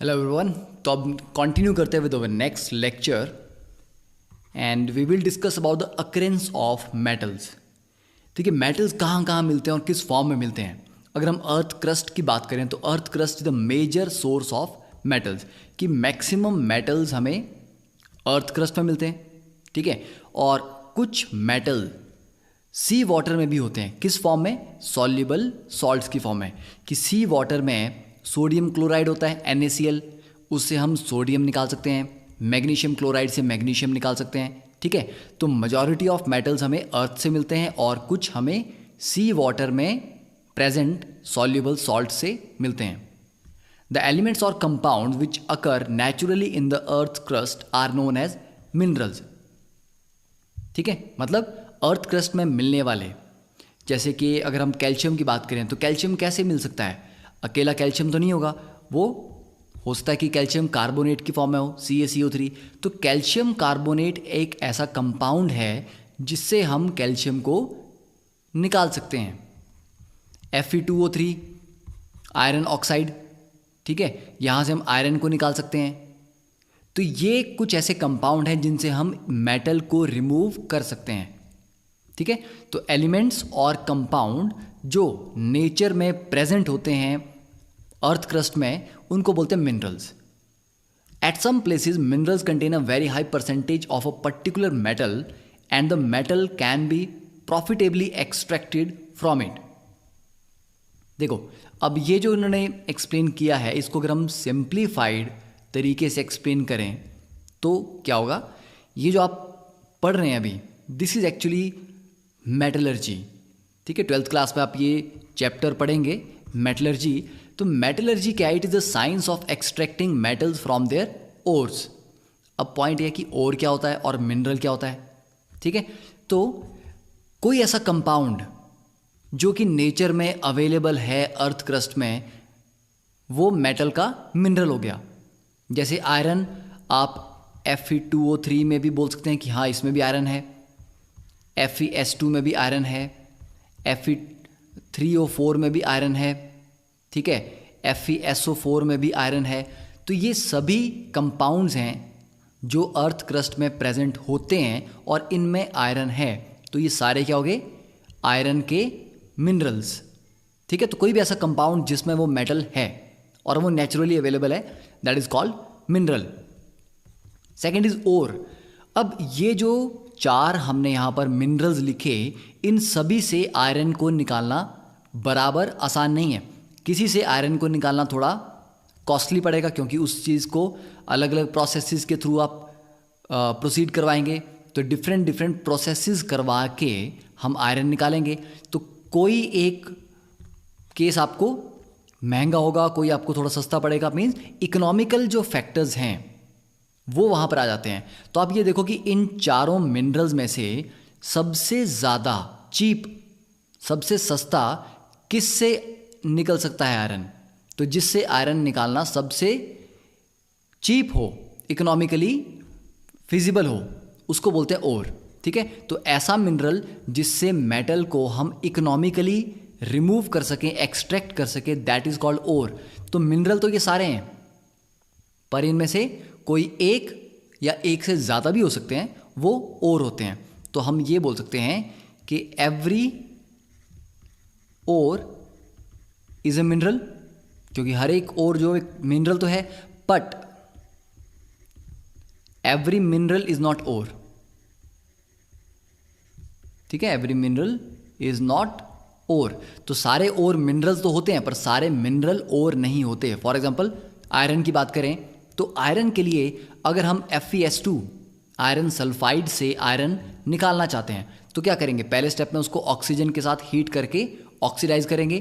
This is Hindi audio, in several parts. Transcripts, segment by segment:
Hello everyone. तो अब कंटिन्यू करते हुए with next lecture and we will discuss about the occurrence of metals. ठीक है, मेटल्स कहाँ कहाँ मिलते हैं और किस फॉर्म में मिलते हैं। अगर हम अर्थ क्रस्ट की बात करें तो earth crust is the major source of metals, कि मैक्सिमम मेटल्स हमें अर्थ क्रस्ट में मिलते हैं। ठीक है, और कुछ मेटल सी वाटर में भी होते हैं। किस फॉर्म में? सॉल्युबल सॉल्ट्स की फॉर्म में। कि सी वाटर में सोडियम क्लोराइड होता है NaCl, उससे हम सोडियम निकाल सकते हैं। मैग्नीशियम क्लोराइड से मैग्नीशियम निकाल सकते हैं। ठीक है, तो मेजॉरिटी ऑफ मेटल्स हमें अर्थ से मिलते हैं और कुछ हमें सी वाटर में प्रेजेंट सॉल्युबल सॉल्ट से मिलते हैं। द एलिमेंट्स और compound which occur naturally in the earth crust are known as minerals. ठीक है, मतलब अर्थ क्रस्ट में मिलने वाले, जैसे कि अगर हम कैल्शियम की बात करें तो कैल्शियम कैसे मिल सकता है? अकेला कैल्शियम तो नहीं होगा, वो हो सकता है कि कैल्शियम कार्बोनेट की फॉर्म में हो, CaCO3। तो कैल्शियम कार्बोनेट एक ऐसा कंपाउंड है जिससे हम कैल्शियम को निकाल सकते हैं। Fe2O3 iron oxide. ठीक है, यहाँ से हम आयरन को निकाल सकते हैं। तो ये कुछ ऐसे कंपाउंड हैं जिनसे हम मेटल को रिमूव कर सकते हैं। ठीक है, तो एलिमेंट्स और कंपाउंड जो नेचर में प्रेजेंट होते हैं अर्थ क्रस्ट में, उनको बोलते हैं minerals. At some places minerals contain a very high percentage of a particular metal and the metal can be profitably extracted from it. देखो, अब ये जो इन्होंने एक्सप्लेन किया है, इसको अगर हम सिंप्लीफाइड तरीके से एक्सप्लेन करें तो क्या होगा? ये जो आप पढ़ रहे हैं अभी, दिस इज एक्चुअली मेटलर्जी। ठीक है, 12th क्लास में आप ये चैप्टर पढ़ेंगे मेटलर्जी। तो मेटलर्जी क्या है? It is the science of extracting metals from their ores. अब पॉइंट यह कि ओर क्या होता है और मिनरल क्या होता है। ठीक है, तो कोई ऐसा कंपाउंड जो कि नेचर में अवेलेबल है अर्थ क्रस्ट में, वो मेटल का मिनरल हो गया। जैसे आयरन, आप Fe2O3 में भी बोल सकते हैं कि हाँ इसमें भी आयरन है, FeS2 में भी आयरन है, Fe3O4 में भी आयरन है। ठीक है, FeSO4 में भी आयरन है। तो ये सभी कंपाउंड्स हैं जो अर्थ क्रस्ट में प्रेजेंट होते हैं और इनमें आयरन है। तो ये सारे क्या हो गए? आयरन के मिनरल्स। ठीक है, तो कोई भी ऐसा कंपाउंड जिसमें वो मेटल है और वो नेचुरली अवेलेबल है, that is called mineral. Second is ore. अब ये जो चार हमने यहाँ पर मिनरल्स लिखे, इन सभी से आयरन को निकालना बराबर आसान नहीं है। किसी से आयरन को निकालना थोड़ा कॉस्टली पड़ेगा, क्योंकि उस चीज़ को अलग अलग प्रोसेसेस के थ्रू आप प्रोसीड करवाएंगे। तो डिफरेंट प्रोसेसेस करवा के हम आयरन निकालेंगे। तो कोई एक केस आपको महंगा होगा, कोई आपको थोड़ा सस्ता पड़ेगा। मीन्स इकोनॉमिकल जो फैक्टर्स हैं वो वहाँ पर आ जाते हैं। तो आप ये देखो कि इन चारों मिनरल्स में से सबसे ज़्यादा चीप, सबसे सस्ता किससे निकल सकता है? आयरन। तो जिससे आयरन निकालना सबसे चीप हो, इकोनॉमिकली फिजिबल हो, उसको बोलते हैं ओर। ठीक है, तो ऐसा मिनरल जिससे मेटल को हम इकोनॉमिकली रिमूव कर सकें, एक्सट्रैक्ट कर सकें, दैट इज कॉल्ड ओर। तो मिनरल तो ये सारे हैं, पर इनमें से कोई एक या एक से ज़्यादा भी हो सकते हैं, वो ओर होते हैं। तो हम ये बोल सकते हैं कि every ore is a mineral, क्योंकि हर एक ओर जो एक मिनरल तो है, but every mineral is not ore. ठीक है, every mineral is not ore. तो सारे ओर मिनरल्स तो होते हैं, पर सारे मिनरल ओर नहीं होते। फॉर एग्जाम्पल आयरन की बात करें तो आयरन के लिए अगर हम FeS2 आयरन सल्फाइड से आयरन निकालना चाहते हैं तो क्या करेंगे? पहले स्टेप में उसको ऑक्सीजन के साथ हीट करके ऑक्सीडाइज करेंगे,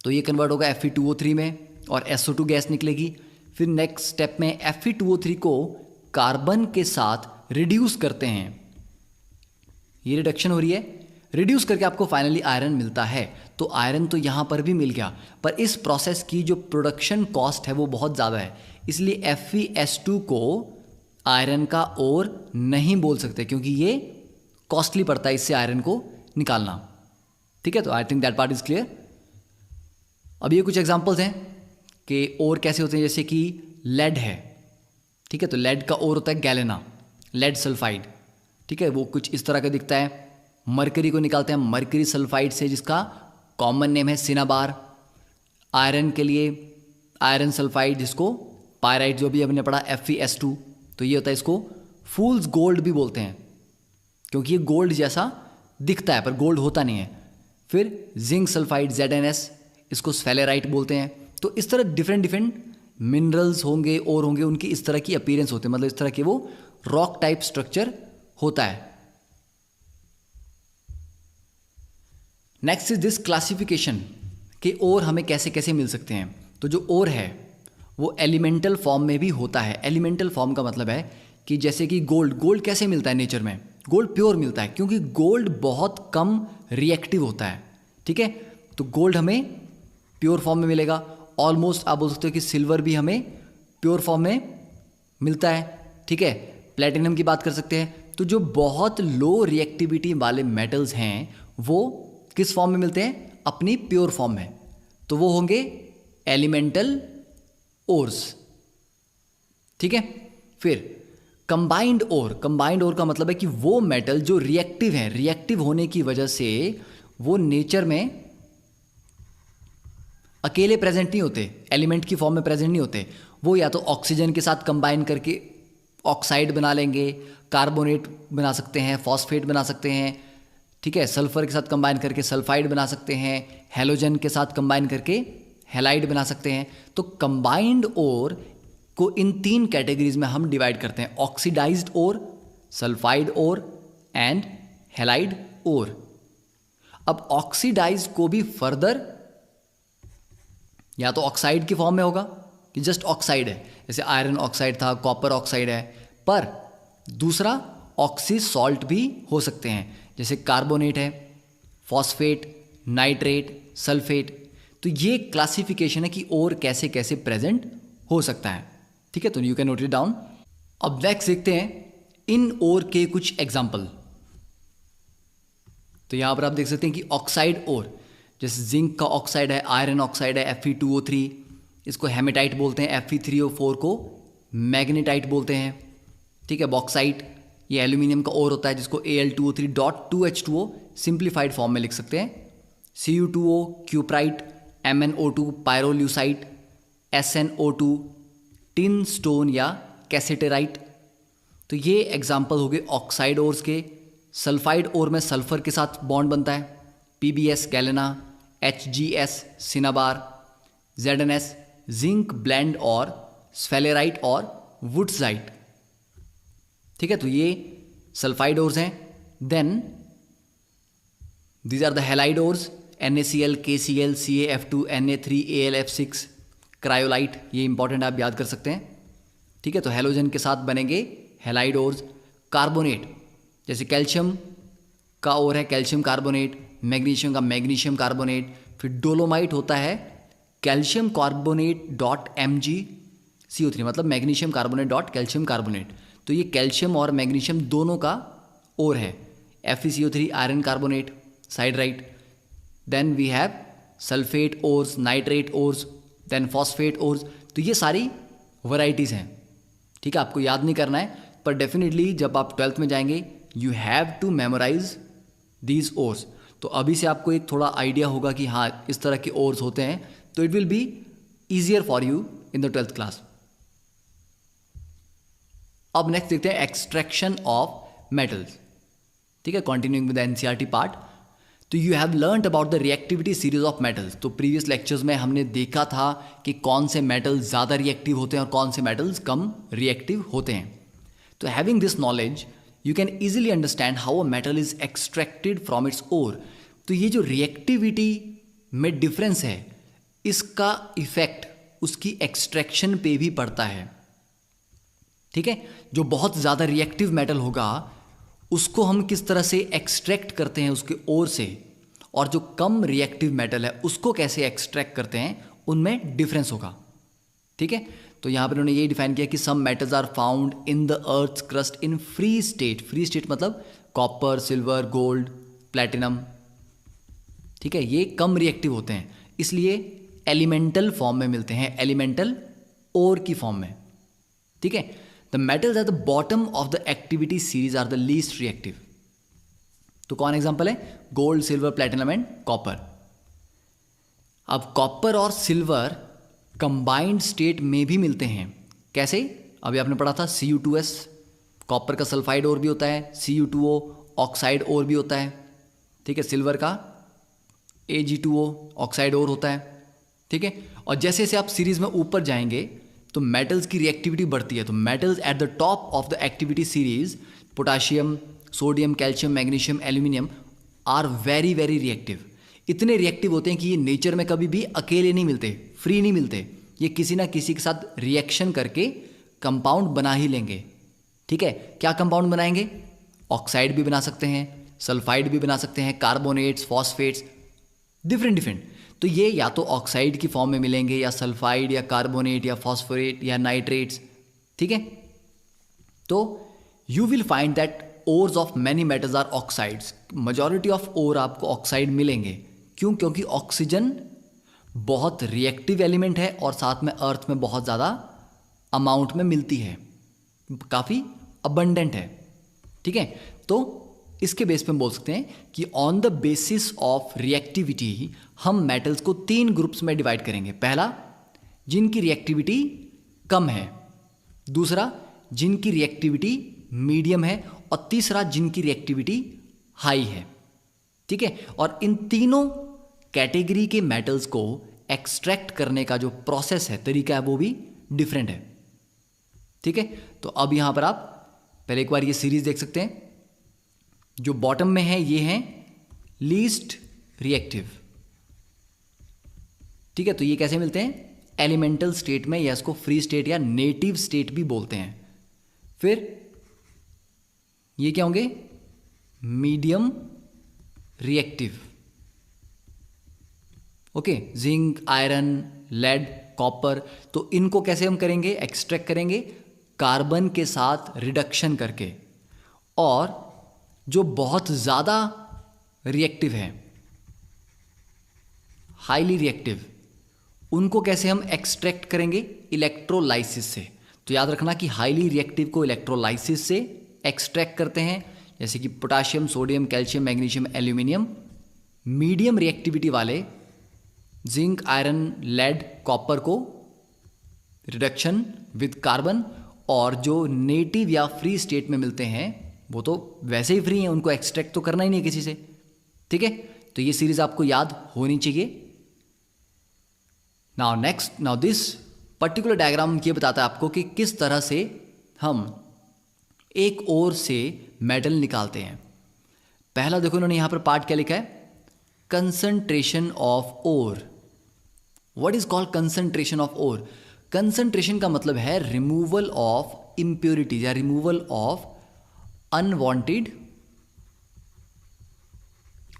तो ये कन्वर्ट होगा Fe2O3 में और SO2 गैस निकलेगी। फिर नेक्स्ट स्टेप में Fe2O3 को कार्बन के साथ रिड्यूस करते हैं, ये रिडक्शन हो रही है, रिड्यूस करके आपको फाइनली आयरन मिलता है। तो आयरन तो यहाँ पर भी मिल गया, पर इस प्रोसेस की जो प्रोडक्शन कॉस्ट है वो बहुत ज़्यादा है, इसलिए FeS2 को आयरन का ओर नहीं बोल सकते, क्योंकि ये कॉस्टली पड़ता है इससे आयरन को निकालना। ठीक है, तो I think that part is clear. अब ये कुछ एग्जांपल्स हैं कि और कैसे होते हैं, जैसे कि लेड है, ठीक है, तो लेड का और होता है गैलेना, लेड सल्फाइड, ठीक है, वो कुछ इस तरह का दिखता है। मरकरी को निकालते हैं मरकरी सल्फाइड से, जिसका कॉमन नेम है सिनाबार। आयरन के लिए आयरन सल्फाइड, जिसको पायराइट, जो भी हमने पढ़ा FeS2, तो ये होता है, इसको फूल्स गोल्ड भी बोलते हैं क्योंकि ये गोल्ड जैसा दिखता है पर गोल्ड होता नहीं है। फिर जिंक सल्फाइड ZnS, इसको स्फेलेराइट बोलते हैं। तो इस तरह डिफरेंट डिफरेंट मिनरल्स होंगे और होंगे, उनकी इस तरह की अपीयरेंस होती है, मतलब इस तरह के वो रॉक टाइप स्ट्रक्चर होता है। नेक्स्ट इज दिस क्लासिफिकेशन कि और हमें कैसे कैसे मिल सकते हैं। तो जो और है वो एलिमेंटल फॉर्म में भी होता है। एलिमेंटल फॉर्म का मतलब है कि जैसे कि गोल्ड कैसे मिलता है नेचर में, गोल्ड प्योर मिलता है क्योंकि गोल्ड बहुत कम रिएक्टिव होता है, ठीक है, तो गोल्ड हमें प्योर फॉर्म में मिलेगा। ऑलमोस्ट आप बोल सकते हो कि सिल्वर भी हमें प्योर फॉर्म में मिलता है, ठीक है। प्लेटिनम की बात कर सकते हैं। तो जो बहुत लो रिएक्टिविटी वाले मेटल्स हैं वो किस फॉर्म में मिलते हैं, अपनी प्योर फॉर्म में, तो वो होंगे एलिमेंटल ओर्स, ठीक है। फिर कंबाइंड ओर का मतलब है कि वो मेटल जो रिएक्टिव है, रिएक्टिव होने की वजह से वो नेचर में अकेले प्रेजेंट नहीं होते, एलिमेंट की फॉर्म में प्रेजेंट नहीं होते, वो या तो ऑक्सीजन के साथ कंबाइन करके ऑक्साइड बना लेंगे, कार्बोनेट बना सकते हैं, फॉस्फेट बना सकते हैं, ठीक है, सल्फर के साथ कंबाइन करके सल्फाइड बना सकते हैं, हेलोजन के साथ कंबाइन करके हैलाइड बना सकते हैं। तो कंबाइंड ओर को इन 3 कैटेगरीज में हम डिवाइड करते हैं, oxidised ore, sulphide ore and halide ore. अब ऑक्सीडाइज्ड को भी फर्दर या तो ऑक्साइड की फॉर्म में होगा कि जस्ट ऑक्साइड है, जैसे आयरन ऑक्साइड था, कॉपर ऑक्साइड है, पर दूसरा ऑक्सी सॉल्ट भी हो सकते हैं, जैसे कार्बोनेट है, फॉस्फेट, नाइट्रेट, सल्फेट। तो ये क्लासिफिकेशन है कि और कैसे कैसे प्रेजेंट हो सकता है, ठीक है, तो you can note it down. अब नेक्स्ट देखते हैं इन और के कुछ एग्जाम्पल। तो यहां पर आप देख सकते हैं कि ऑक्साइड और, जैसे जिंक का ऑक्साइड है, आयरन ऑक्साइड है Fe2O3, इसको हेमेटाइट बोलते हैं, Fe3O4 को मैग्नेटाइट बोलते हैं, ठीक है। बॉक्साइट ये एल्यूमिनियम का और होता है, जिसको Al2O3.2H2O सिंप्लीफाइड फॉर्म में लिख सकते हैं। Cu2O cuprite, MnO2 pyrolusite, SnO2 tin stone या कैसेटेराइट। तो ये एग्जाम्पल हो गए ऑक्साइड ओर्स के। सल्फाइड ओर में सल्फर के साथ बॉन्ड बनता है, PbS galena, HgS cinnabar, ZnS zinc blende और स्फेलेराइट और वुड्साइट, ठीक है, तो ये सल्फाइड ओर्स हैं। Then these are the halide ores, NaCl, KCl, CaF2, Na3, AlF6, cryolite, ये इंपॉर्टेंट आप याद कर सकते हैं, ठीक है। तो हेलोजन के साथ बनेंगे हैलाइड ओर्स। कार्बोनेट, जैसे कैल्शियम का और है कैल्शियम कार्बोनेट, मैग्नीशियम का मैग्नीशियम कार्बोनेट। फिर डोलोमाइट होता है कैल्शियम कार्बोनेट .MgCO3, मतलब magnesium carbonate dot calcium carbonate. तो ये कैल्शियम और मैग्नीशियम दोनों का और है। FeCO3 iron carbonate, siderite. Then we have sulphate ores, nitrate ores, then phosphate ores. तो ये सारी वैरायटीज़ हैं, ठीक है, आपको याद नहीं करना है, पर डेफिनेटली जब आप 12th में जाएंगे you have to memorise these ores. तो अभी से आपको एक थोड़ा आइडिया होगा कि हाँ इस तरह के ओर्स होते हैं, तो it will be easier for you in the 12th class. अब नेक्स्ट देखते हैं एक्सट्रैक्शन ऑफ मेटल्स, ठीक है, continuing with the NCERT part. तो you have learned about the reactivity series of metals. तो प्रीवियस लेक्चर्स में हमने देखा था कि कौन से मेटल्स ज़्यादा रिएक्टिव होते हैं और कौन से मेटल्स कम रिएक्टिव होते हैं। तो having this knowledge you can easily understand how a metal is extracted from its ore. तो ये जो रिएक्टिविटी में डिफरेंस है, इसका इफेक्ट उसकी एक्सट्रैक्शन पे भी पड़ता है, ठीक है। जो बहुत ज़्यादा रिएक्टिव मेटल होगा उसको हम किस तरह से एक्सट्रैक्ट करते हैं उसके ओर से, और जो कम रिएक्टिव मेटल है उसको कैसे एक्सट्रैक्ट करते हैं, उनमें डिफरेंस होगा, ठीक है। तो यहाँ पर उन्होंने ये डिफाइन किया कि some metals are found in the earth's crust in free state. Free state मतलब कॉपर, सिल्वर, गोल्ड, प्लैटिनम, ठीक है, ये कम रिएक्टिव होते हैं, इसलिए एलिमेंटल फॉर्म में मिलते हैं, एलिमेंटल ओर की फॉर्म में, ठीक है। The metals at the bottom of the activity series are the least reactive. तो कौन एग्जांपल है? Gold, silver, platinum and copper. अब कॉपर और सिल्वर कंबाइंड स्टेट में भी मिलते हैं। कैसे? अभी आपने पढ़ा था Cu2s, कॉपर का सल्फाइड और भी होता है, Cu2O ऑक्साइड और भी होता है, ठीक है। सिल्वर का Ag2O ऑक्साइड और होता है, ठीक है। और जैसे जैसे आप सीरीज में ऊपर जाएंगे तो मेटल्स की रिएक्टिविटी बढ़ती है। तो metals at the top of the activity series, potassium, sodium, calcium, magnesium, aluminium are very very reactive. इतने रिएक्टिव होते हैं कि ये नेचर में कभी भी अकेले नहीं मिलते, फ्री नहीं मिलते, ये किसी ना किसी के साथ रिएक्शन करके कंपाउंड बना ही लेंगे, ठीक है। क्या कंपाउंड बनाएंगे? ऑक्साइड भी बना सकते हैं, सल्फाइड भी बना सकते हैं, कार्बोनेट्स, फॉस्फेट्स, डिफरेंट डिफरेंट। तो ये या तो ऑक्साइड की फॉर्म में मिलेंगे, या सल्फाइड, या कार्बोनेट, या फॉस्फोरेट, या नाइट्रेट्स, ठीक है। तो you will find that ores of many metals are oxides. Majority of ore आपको ऑक्साइड मिलेंगे। क्यों? क्योंकि ऑक्सीजन बहुत रिएक्टिव एलिमेंट है और साथ में अर्थ में बहुत ज़्यादा अमाउंट में मिलती है, काफ़ी अबंडेंट है, ठीक है। तो इसके बेस पे हम बोल सकते हैं कि on the basis of reactivity हम मेटल्स को 3 ग्रुप्स में डिवाइड करेंगे। पहला, जिनकी रिएक्टिविटी कम है, दूसरा जिनकी रिएक्टिविटी मीडियम है, और तीसरा जिनकी रिएक्टिविटी हाई है, ठीक है। और इन तीनों कैटेगरी के मेटल्स को एक्सट्रैक्ट करने का जो प्रोसेस है, तरीका है, वो भी डिफरेंट है, ठीक है। तो अब यहां पर आप पहले एक बार ये सीरीज देख सकते हैं। जो बॉटम में है ये है लीस्ट रिएक्टिव, ठीक है। तो ये कैसे मिलते हैं? एलिमेंटल स्टेट में, या इसको फ्री स्टेट या नेटिव स्टेट भी बोलते हैं। फिर ये क्या होंगे? Medium reactive, okay. Zinc, iron, lead, copper, तो इनको कैसे हम करेंगे? एक्सट्रैक्ट करेंगे कार्बन के साथ रिडक्शन करके। और जो बहुत ज़्यादा रिएक्टिव है, हाईली रिएक्टिव, उनको कैसे हम एक्सट्रैक्ट करेंगे? इलेक्ट्रोलाइसिस से। तो याद रखना कि हाईली रिएक्टिव को इलेक्ट्रोलाइसिस से एक्सट्रैक्ट करते हैं, जैसे कि potassium, sodium, calcium, magnesium, aluminium. Medium reactivity वाले जिंक, आयरन, लेड, कॉपर को रिडक्शन विद कार्बन। और जो नेटिव या फ्री स्टेट में मिलते हैं वो तो वैसे ही फ्री हैं, उनको एक्सट्रैक्ट तो करना ही नहीं है किसी से, ठीक है। तो ये सीरीज आपको याद होनी चाहिए। नाउ दिस पर्टिकुलर डायग्राम ये बताता है आपको कि किस तरह से हम एक ओर से मेटल निकालते हैं। पहला देखो इन्होंने यहां पर पार्ट क्या लिखा है? Concentration of ore. What is called concentration of ore? Concentration का मतलब है रिमूवल ऑफ इंप्योरिटीज या रिमूवल ऑफ अनवांटेड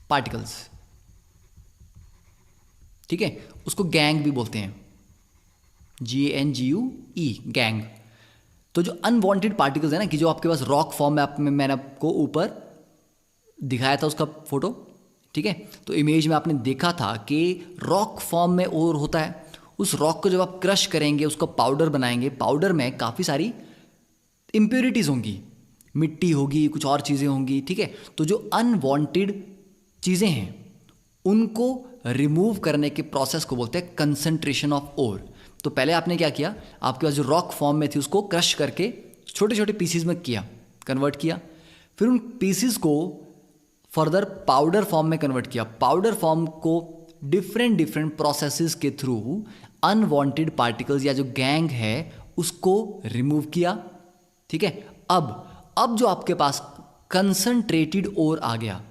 पार्टिकल्स, ठीक है। उसको गैंग भी बोलते हैं, GANGUE, गैंग। तो जो अनवांटेड पार्टिकल्स है ना, कि जो आपके पास रॉक फॉर्म में मैंने आपको ऊपर दिखाया था उसका फोटो, ठीक है। तो इमेज में आपने देखा था कि रॉक फॉर्म में ओर होता है। उस रॉक को जब आप क्रश करेंगे, उसको पाउडर बनाएंगे, पाउडर में काफ़ी सारी इम्प्योरिटीज़ होंगी, मिट्टी होगी, कुछ और चीज़ें होंगी, ठीक है। तो जो अनवांटेड चीज़ें हैं उनको रिमूव करने के प्रोसेस को बोलते हैं कंसंट्रेशन ऑफ ओर। तो पहले आपने क्या किया? आपके पास जो रॉक फॉर्म में थी उसको क्रश करके छोटे छोटे पीसीज में किया, कन्वर्ट किया। फिर उन पीसीज को फर्दर पाउडर फॉर्म में कन्वर्ट किया। पाउडर फॉर्म को डिफरेंट प्रोसेसेस के थ्रू अनवांटेड पार्टिकल्स या जो गैंग है उसको रिमूव किया, ठीक है। अब जो आपके पास कंसंट्रेटेड ओर आ गया,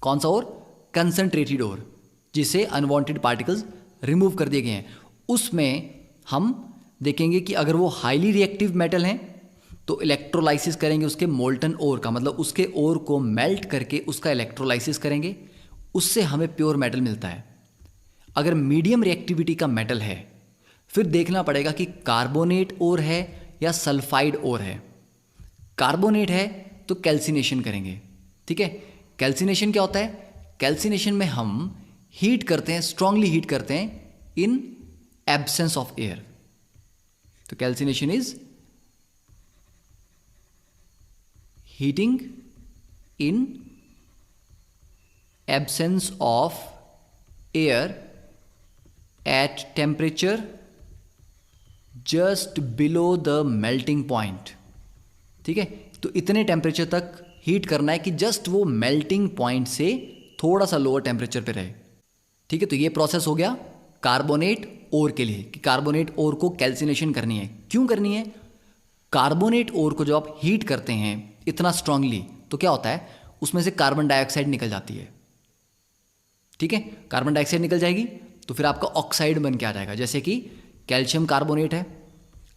कौन सा ओर? कंसंट्रेटेड ओर, जिसे अनवांटेड पार्टिकल्स रिमूव कर दिए गए हैं। उसमें हम देखेंगे कि अगर वो हाईली रिएक्टिव मेटल हैं तो इलेक्ट्रोलाइसिस करेंगे उसके मोल्टन ओर का, मतलब उसके ओर को मेल्ट करके उसका इलेक्ट्रोलाइसिस करेंगे, उससे हमें प्योर मेटल मिलता है। अगर मीडियम रिएक्टिविटी का मेटल है फिर देखना पड़ेगा कि कार्बोनेट ओर है या सल्फाइड ओर है। कार्बोनेट है तो कैल्सिनेशन करेंगे, ठीक है। कैल्सिनेशन क्या होता है? कैल्सिनेशन में हम हीट करते हैं, स्ट्रांगली हीट करते हैं इन एब्सेंस ऑफ एयर। तो calcination is heating in absence of air at temperature just below the melting point. ठीक है, तो इतने टेम्परेचर तक हीट करना है कि जस्ट वो मेल्टिंग पॉइंट से थोड़ा सा लोअर टेम्परेचर पे रहे। ठीक है, तो ये प्रोसेस हो गया कार्बोनेट ओर के लिए कि कार्बोनेट ओर को कैल्सिनेशन करनी है। क्यों करनी है? कार्बोनेट ओर को जब आप हीट करते हैं इतना स्ट्रांगली तो क्या होता है, उसमें से कार्बन डाइऑक्साइड निकल जाती है। ठीक है, कार्बन डाइऑक्साइड निकल जाएगी तो फिर आपका ऑक्साइड बन के आ जाएगा। जैसे कि कैल्शियम कार्बोनेट है,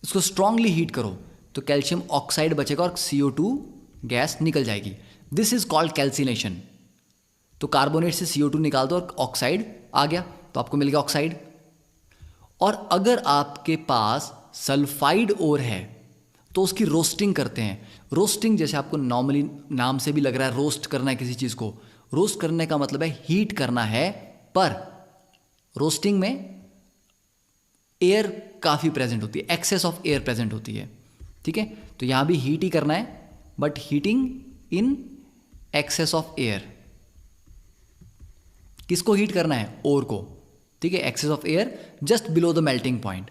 इसको स्ट्रांगली हीट करो तो कैल्शियम ऑक्साइड बचेगा और CO2 गैस निकल जाएगी। This is called calcination. तो कार्बोनेट से CO2 निकाल दो और ऑक्साइड आ गया तो आपको मिल गया ऑक्साइड। और अगर आपके पास सल्फाइड ओर है तो उसकी रोस्टिंग करते हैं। रोस्टिंग जैसे आपको नॉर्मली नाम से भी लग रहा है, रोस्ट करना है किसी चीज़ को। रोस्ट करने का मतलब है हीट करना है, पर रोस्टिंग में एयर काफ़ी प्रेजेंट होती है, एक्सेस ऑफ एयर प्रेजेंट होती है। ठीक है, तो यहाँ भी हीट ही करना है, but heating in excess of air. किसको हीट करना है? ओर को। ठीक है, excess of air just below the melting point.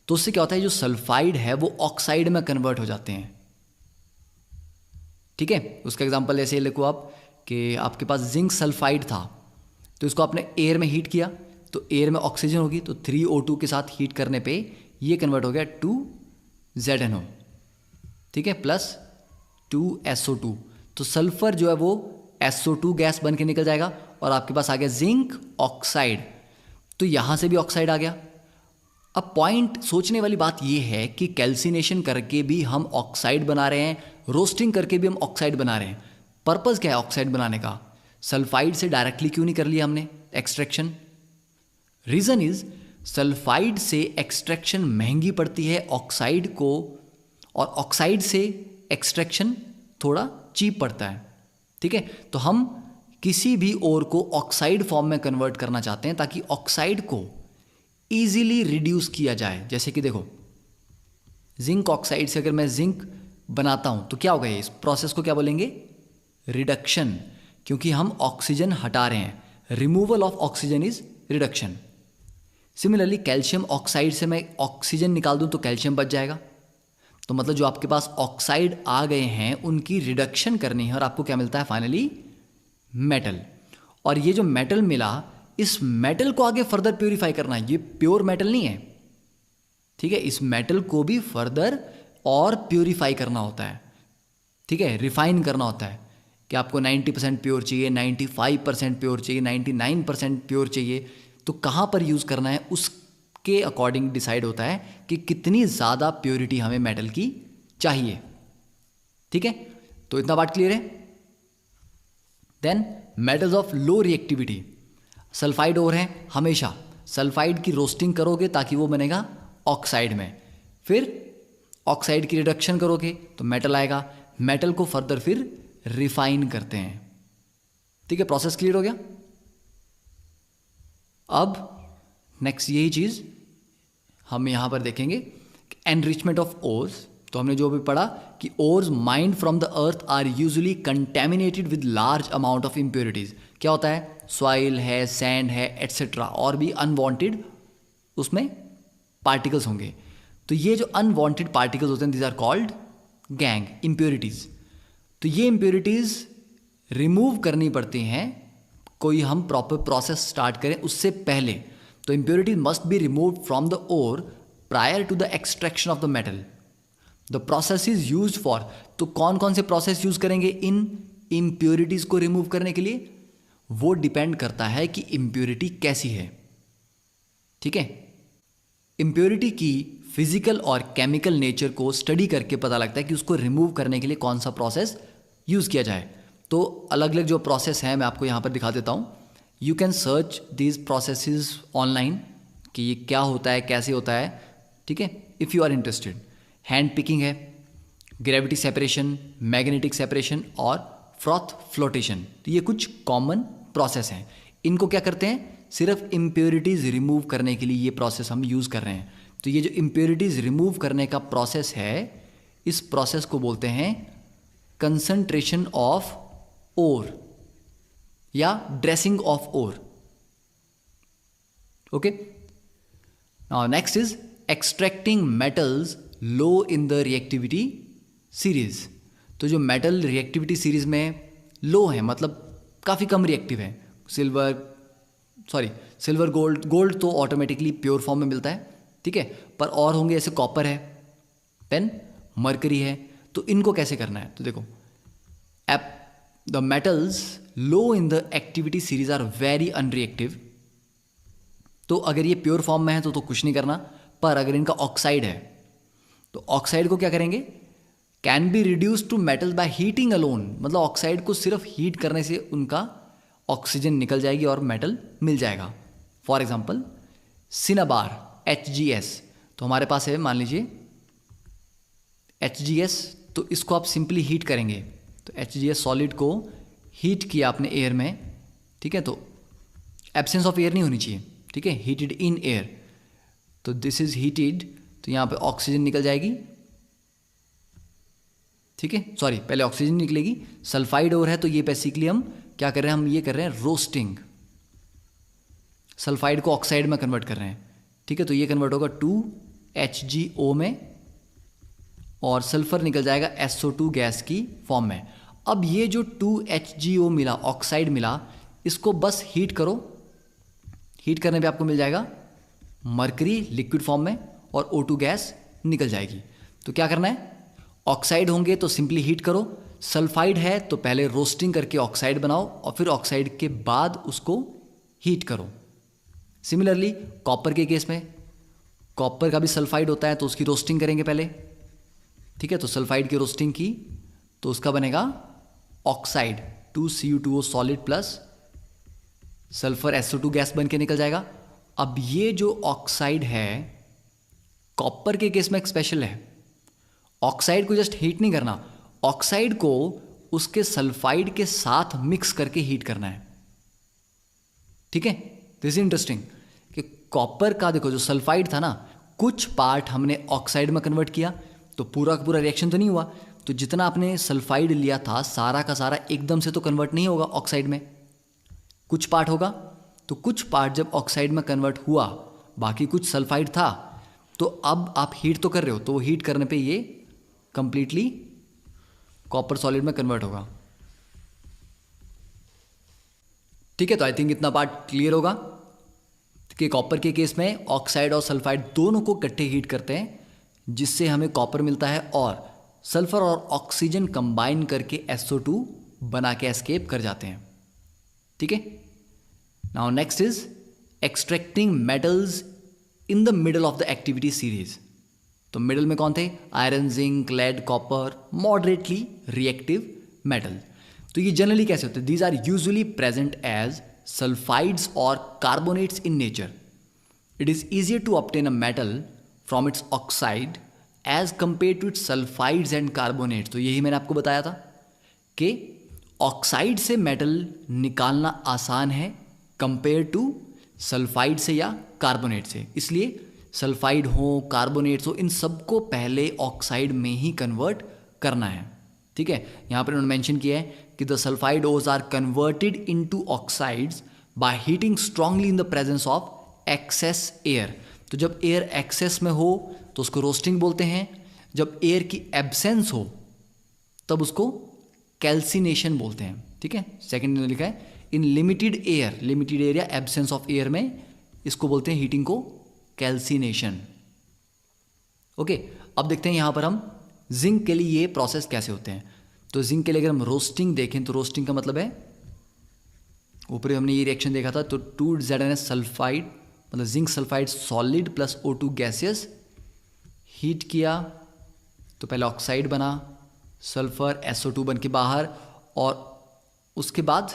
तो उससे क्या होता है, जो सल्फाइड है वो ऑक्साइड में कन्वर्ट हो जाते हैं। ठीक है, उसका एग्जांपल ऐसे लिखो आप कि आपके पास जिंक सल्फाइड था, तो इसको आपने एयर में हीट किया तो एयर में ऑक्सीजन होगी, तो 3O2 के साथ हीट करने पे ये कन्वर्ट हो गया 2ZNO। ठीक है, प्लस 2SO2। तो सल्फर जो है वो SO2 गैस बन के निकल जाएगा और आपके पास आ गया जिंक ऑक्साइड। तो यहाँ से भी ऑक्साइड आ गया। अब पॉइंट सोचने वाली बात यह है कि कैल्सिनेशन करके भी हम ऑक्साइड बना रहे हैं, रोस्टिंग करके भी हम ऑक्साइड बना रहे हैं। पर्पस क्या है ऑक्साइड बनाने का? सल्फाइड से डायरेक्टली क्यों नहीं कर लिया हमने एक्सट्रैक्शन? रीज़न इज सल्फाइड से एक्सट्रैक्शन महंगी पड़ती है ऑक्साइड को, और ऑक्साइड से एक्सट्रैक्शन थोड़ा चीप पड़ता है। ठीक है, तो हम किसी भी ओर को ऑक्साइड फॉर्म में कन्वर्ट करना चाहते हैं ताकि ऑक्साइड को ईजिली रिड्यूस किया जाए। जैसे कि देखो, जिंक ऑक्साइड से अगर मैं जिंक बनाता हूं तो क्या होगा, इस प्रोसेस को क्या बोलेंगे? रिडक्शन, क्योंकि हम ऑक्सीजन हटा रहे हैं। Removal of oxygen is reduction. Similarly calcium oxide से मैं ऑक्सीजन निकाल दूं तो कैल्शियम बच जाएगा। तो मतलब जो आपके पास ऑक्साइड आ गए हैं उनकी रिडक्शन करनी है और आपको क्या मिलता है फाइनली? मेटल। और ये जो मेटल मिला, इस मेटल को आगे फर्दर प्योरीफाई करना है। ये प्योर मेटल नहीं है। ठीक है, इस मेटल को भी फर्दर और प्योरीफाई करना होता है। ठीक है, रिफाइन करना होता है कि आपको 90% प्योर चाहिए, 95% प्योर चाहिए, 99% प्योर चाहिए। तो कहाँ पर यूज़ करना है उसके अकॉर्डिंग डिसाइड होता है कि कितनी ज़्यादा प्योरिटी हमें मेटल की चाहिए। ठीक है, तो इतना बात क्लियर है। Then metals of low reactivity, sulphide ore है, हमेशा सल्फाइड की रोस्टिंग करोगे ताकि वो बनेगा ऑक्साइड में, फिर ऑक्साइड की रिडक्शन करोगे तो मेटल आएगा। मेटल को फर्दर फिर रिफाइन करते हैं। ठीक है, प्रोसेस क्लियर हो गया। अब नेक्स्ट यही चीज़ हम यहाँ पर देखेंगे, एनरिचमेंट ऑफ ओर्स। तो हमने जो भी पढ़ा कि ores mined from the earth are usually contaminated with large amount of impurities. क्या होता है? सॉइल है, सैंड है, एट्सेट्रा, और भी अनवांटेड उसमें पार्टिकल्स होंगे। तो ये जो अनवांटेड पार्टिकल्स होते हैं, these are called gangue, impurities. तो ये इम्प्योरिटीज़ रिमूव करनी पड़ती हैं कोई हम प्रॉपर प्रोसेस स्टार्ट करें उससे पहले। तो impurities must be removed from the ore prior to the extraction of the metal. The process is use for, तो कौन कौन से प्रोसेस यूज करेंगे इन इम्प्योरिटीज को रिमूव करने के लिए? वो डिपेंड करता है कि इम्प्योरिटी कैसी है। ठीक है, इम्प्योरिटी की फिजिकल और केमिकल नेचर को स्टडी करके पता लगता है कि उसको रिमूव करने के लिए कौन सा प्रोसेस यूज किया जाए। तो अलग अलग जो प्रोसेस है मैं आपको यहाँ पर दिखा देता हूँ। You can search these processes online कि ये क्या होता है, कैसे होता है। ठीक है, if you are interested. Hand picking है, ग्रेविटी सेपरेशन, मैग्नेटिक सेपरेशन और फ्रॉथ फ्लोटेशन। तो ये कुछ कॉमन प्रोसेस हैं। इनको क्या करते हैं? सिर्फ इम्प्योरिटीज़ रिमूव करने के लिए ये प्रोसेस हम यूज़ कर रहे हैं। तो ये जो इम्प्योरिटीज़ रिमूव करने का प्रोसेस है, इस प्रोसेस को बोलते हैं कंसंट्रेशन ऑफ ओर या dressing of ore. Okay, now next is extracting metals low in the reactivity series. तो जो मेटल रिएक्टिविटी सीरीज में लो है, मतलब काफ़ी कम रिएक्टिव है, सिल्वर गोल्ड तो ऑटोमेटिकली प्योर फॉर्म में मिलता है, ठीक है, पर और होंगे जैसे कॉपर है, पेन, मरकरी है। तो इनको कैसे करना है, तो देखो, the metals low in the activity series are very unreactive. तो अगर ये प्योर फॉर्म में है तो कुछ नहीं करना, पर अगर इनका ऑक्साइड है तो ऑक्साइड को क्या करेंगे, can be reduce to metal by heating alone. मतलब ऑक्साइड को सिर्फ हीट करने से उनका ऑक्सीजन निकल जाएगी और मेटल मिल जाएगा। फॉर एग्जाम्पल सिनाबार HgS, तो हमारे पास है मान लीजिए HgS, तो इसको आप सिंपली हीट करेंगे। तो HgS सॉलिड को हीट किया आपने एयर में, ठीक है, तो एब्सेंस ऑफ एयर नहीं होनी चाहिए, ठीक है, हीटेड इन एयर, तो दिस इज हीटेड, तो यहाँ पे ऑक्सीजन निकल जाएगी, ठीक है, सॉरी पहले ऑक्सीजन निकलेगी, सल्फाइड और है, तो ये बेसिकली हम क्या कर रहे हैं, हम ये कर रहे हैं रोस्टिंग, सल्फाइड को ऑक्साइड में कन्वर्ट कर रहे हैं, ठीक है, तो ये कन्वर्ट होगा 2HgO में और सल्फर निकल जाएगा SO2 गैस की फॉर्म में। अब ये जो 2HgO मिला, ऑक्साइड मिला, इसको बस हीट करो, हीट करने पे आपको मिल जाएगा मरकरी लिक्विड फॉर्म में और O2 गैस निकल जाएगी। तो क्या करना है, ऑक्साइड होंगे तो सिंपली हीट करो, सल्फाइड है तो पहले रोस्टिंग करके ऑक्साइड बनाओ और फिर ऑक्साइड के बाद उसको हीट करो। सिमिलरली कॉपर के केस में, कॉपर का भी सल्फाइड होता है तो उसकी रोस्टिंग करेंगे पहले, ठीक है, तो सल्फाइड की रोस्टिंग की तो उसका बनेगा oxide 2Cu2O solid plus sulphur SO2 gas बन के निकल जाएगा। अब ये जो ऑक्साइड है कॉपर के केस में एक स्पेशल है, ऑक्साइड को जस्ट हीट नहीं करना, ऑक्साइड को उसके सल्फाइड के साथ मिक्स करके हीट करना है, ठीक है। दिस इज इंटरेस्टिंग कि कॉपर का देखो जो सल्फाइड था ना, कुछ पार्ट हमने ऑक्साइड में कन्वर्ट किया, तो पूरा का पूरा रिएक्शन तो नहीं हुआ, तो जितना आपने सल्फाइड लिया था सारा का सारा एकदम से तो कन्वर्ट नहीं होगा ऑक्साइड में, कुछ पार्ट होगा। तो कुछ पार्ट जब ऑक्साइड में कन्वर्ट हुआ, बाकी कुछ सल्फाइड था, तो अब आप हीट तो कर रहे हो, तो वो हीट करने पे ये कंप्लीटली कॉपर सॉलिड में कन्वर्ट होगा, ठीक है। तो आई थिंक इतना पार्ट क्लियर होगा कि कॉपर के केस में ऑक्साइड और सल्फाइड दोनों को इकट्ठे हीट करते हैं, जिससे हमें कॉपर मिलता है और सल्फर और ऑक्सीजन कंबाइन करके SO2 बना के एस्केप कर जाते हैं, ठीक है। Now next is extracting metals in the middle of the activity series. तो मिडल में कौन थे, iron, zinc, lead, copper, moderately reactive metal. तो ये जनरली कैसे होते हैं, these are usually present as sulphides और carbonates in nature. It is easier to obtain a metal from its oxide as compare to its sulphides and carbonates. तो यही मैंने आपको बताया था कि ऑक्साइड से मेटल निकालना आसान है कंपेयर टू सल्फाइड से या कार्बोनेट से, इसलिए सल्फाइड हो, कार्बोनेट्स हो, इन सबको पहले ऑक्साइड में ही कन्वर्ट करना है, ठीक है। यहाँ पर उन्होंने मेंशन किया है कि the sulphide ores are converted into oxides by heating strongly in the presence of excess air. तो जब एयर एक्सेस में हो तो उसको रोस्टिंग बोलते हैं, जब एयर की एब्सेंस हो तब उसको कैल्सिनेशन बोलते हैं, ठीक है। सेकंड में लिखा है in limited air, limited air या एब्सेंस ऑफ एयर में इसको बोलते हैं हीटिंग को कैल्सिनेशन, ओके। अब देखते हैं यहाँ पर हम जिंक के लिए ये प्रोसेस कैसे होते हैं। तो जिंक के लिए अगर हम रोस्टिंग देखें तो रोस्टिंग का मतलब है, ऊपर हमने ये रिएक्शन देखा था, तो 2ZnS सल्फाइड मतलब zinc sulphide solid plus O2 gaseous heat किया तो पहले ऑक्साइड बना, सल्फर SO2 बन के बाहर, और उसके बाद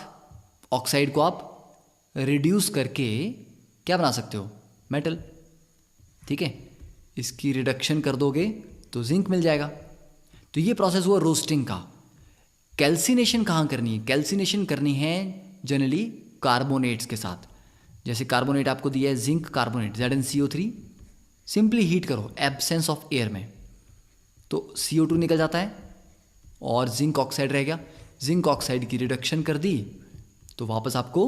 ऑक्साइड को आप रिड्यूस करके क्या बना सकते हो, मेटल, ठीक है। इसकी रिडक्शन कर दोगे तो जिंक मिल जाएगा। तो ये प्रोसेस हुआ रोस्टिंग का। कैल्सिनेशन कहाँ करनी है, कैल्सिनेशन करनी है जनरली कार्बोनेट्स के साथ। जैसे कार्बोनेट आपको दिया है zinc carbonate ZnCO3, simply heat करो एब्सेंस ऑफ एयर में, तो CO2 निकल जाता है और जिंक ऑक्साइड रह गया। जिंक ऑक्साइड की रिडक्शन कर दी तो वापस आपको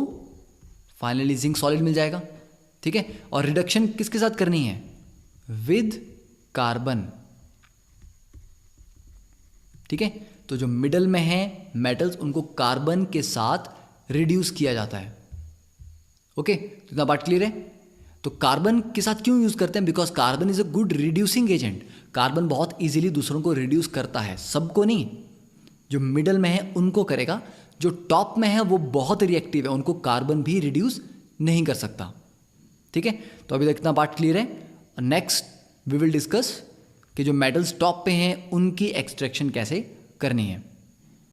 फाइनली जिंक सॉलिड मिल जाएगा, ठीक है। और रिडक्शन किसके साथ करनी है? विद कार्बन, ठीक है। तो जो मिडल में है मेटल्स उनको कार्बन के साथ रिड्यूस किया जाता है। ओके, इतना बात क्लियर है। तो कार्बन के साथ क्यों यूज करते हैं? Because carbon is a good reducing agent. Carbon बहुत इजीली दूसरों को रिड्यूस करता है, सबको नहीं, जो मिडल में है उनको करेगा, जो टॉप में है वो बहुत रिएक्टिव है, उनको कार्बन भी रिड्यूस नहीं कर सकता, ठीक है। तो अभी तक इतना पार्ट क्लियर है। नेक्स्ट वी विल डिस्कस कि जो मेटल्स टॉप पे हैं उनकी एक्सट्रैक्शन कैसे करनी है।